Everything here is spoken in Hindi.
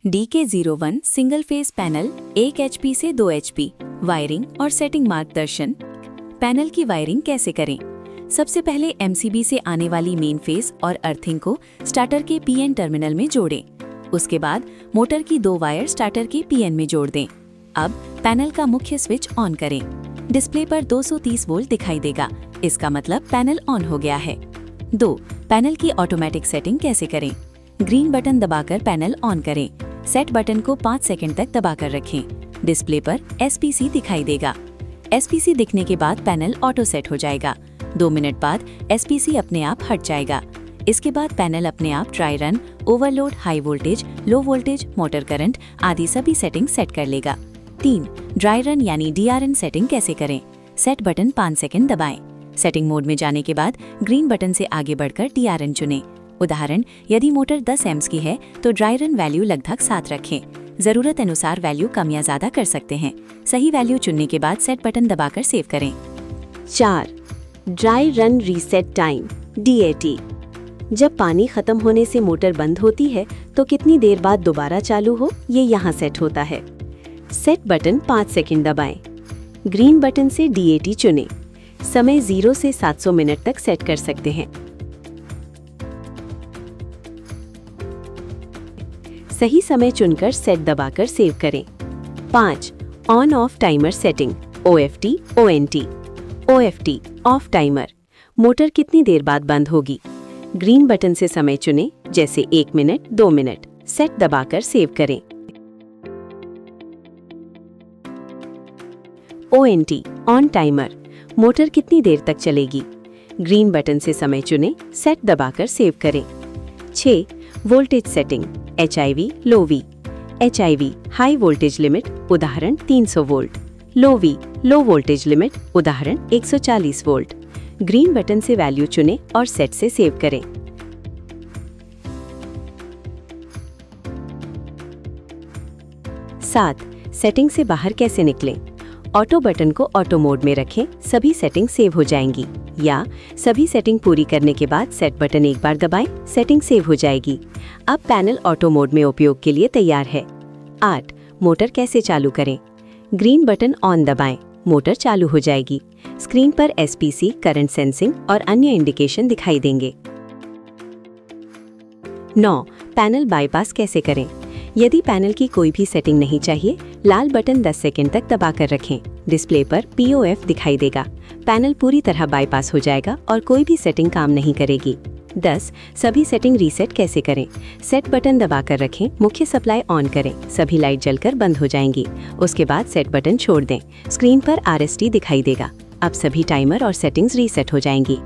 DK01 single phase panel 1 HP से 2 HP। वायरिंग और सेटिंग मार्गदर्शन। पैनल की वायरिंग कैसे करें? सबसे पहले MCB से आने वाली मेन फेज और अर्थिंग को स्टार्टर के PN टर्मिनल में जोड़ें। उसके बाद मोटर की 2 वायर स्टार्टर के PN में जोड़ दें। अब पैनल का मुख्य स्विच ऑन करें। डिस्प्ले पर 230 वोल्ट दिखाई देगा, इसका मतलब पैनल ऑन हो गया है। 2. पैनल की ऑटोमेटिक सेटिंग कैसे करें? ग्रीन बटन दबाकर पैनल ऑन करें। सेट बटन को 5 सेकंड तक दबाकर रखें। डिस्प्ले पर SPC दिखाई देगा। SPC दिखने के बाद पैनल ऑटो सेट हो जाएगा। 2 मिनट बाद SPC अपने आप हट जाएगा। इसके बाद पैनल अपने आप dry run, overload, high voltage, low voltage, motor current आदि सभी सेटिंग सेट कर लेगा। 3. ड्राई रन यानी DRN सेटिंग कैसे करें? सेट बटन 5 सेकंड दबाएं। सेटिंग मोड में जाने के बाद ग्रीन बटन से आगे बढ़कर DRN चुनें। उदाहरण, यदि मोटर 10 एम्स की है तो ड्राई रन वैल्यू लगभग 7 रखें। जरूरत अनुसार वैल्यू कम या ज्यादा कर सकते हैं। सही वैल्यू चुनने के बाद सेट बटन दबाकर सेव करें। 4. Dry run reset time DAT। जब पानी खत्म होने से मोटर बंद होती है तो कितनी देर बाद दोबारा चालू हो, ये यहाँ सेट होता है। सेट बटन 5 सेकंड दबाएं। ग्रीन बटन से DAT चुनें। समय 0 से 700 मिनट तक सेट कर सकते हैं। सही समय चुनकर सेट दबाकर सेव करें। 5. On off timer setting OFT ONT। OFT off timer, motor कितनी देर बाद बंद होगी। ग्रीन बटन से समय चुनें, जैसे 1 मिनट, 2 मिनट। सेट दबाकर सेव करें। ONT ऑन टाइमर, मोटर कितनी देर तक चलेगी। ग्रीन बटन से समय चुनें, सेट दबाकर सेव करें। 6. वोल्टेज सेटिंग HIV लो V। HIV high voltage limit, उदाहरण 300 वोल्ट। लो V लो वोल्टेज लिमिट, उदाहरण 140 वोल्ट। ग्रीन बटन से वैल्यू चुनें और सेट से सेव करें। 7. सेटिंग से बाहर कैसे निकलें? ऑटो बटन को ऑटो मोड में रखें, सभी सेटिंग सेव हो जाएंगी। या सभी सेटिंग पूरी करने के बाद सेट बटन एक बार दबाएं, सेटिंग सेव हो जाएगी। अब पैनल ऑटो मोड में उपयोग के लिए तैयार है। 8. मोटर कैसे चालू करें? ग्रीन बटन ऑन दबाएं, मोटर चालू हो जाएगी। स्क्रीन पर SPC, करंट सेंसिंग और अन्य इंडिकेशन दिखाई देंगे। 9. पैनल बाईपास कैसे करें? यदि पैनल की कोई भी सेटिंग नहीं चाहिए, लाल बटन 10 सेकंड तक दबाकर रखें। डिस्प्ले पर POF दिखाई देगा। पैनल पूरी तरह बाईपास हो जाएगा और कोई भी सेटिंग काम नहीं करेगी। 10. सभी सेटिंग रीसेट कैसे करें? सेट बटन दबाकर रखें, मुख्य सप्लाई ऑन करें, सभी लाइट जलकर बंद हो जाएंगी। उसके बाद सेट बटन छोड़ दें। स्क्रीन पर RST दिखाई देगा। अब सभी टाइमर और सेटिंग्स रीसेट हो जाएंगी।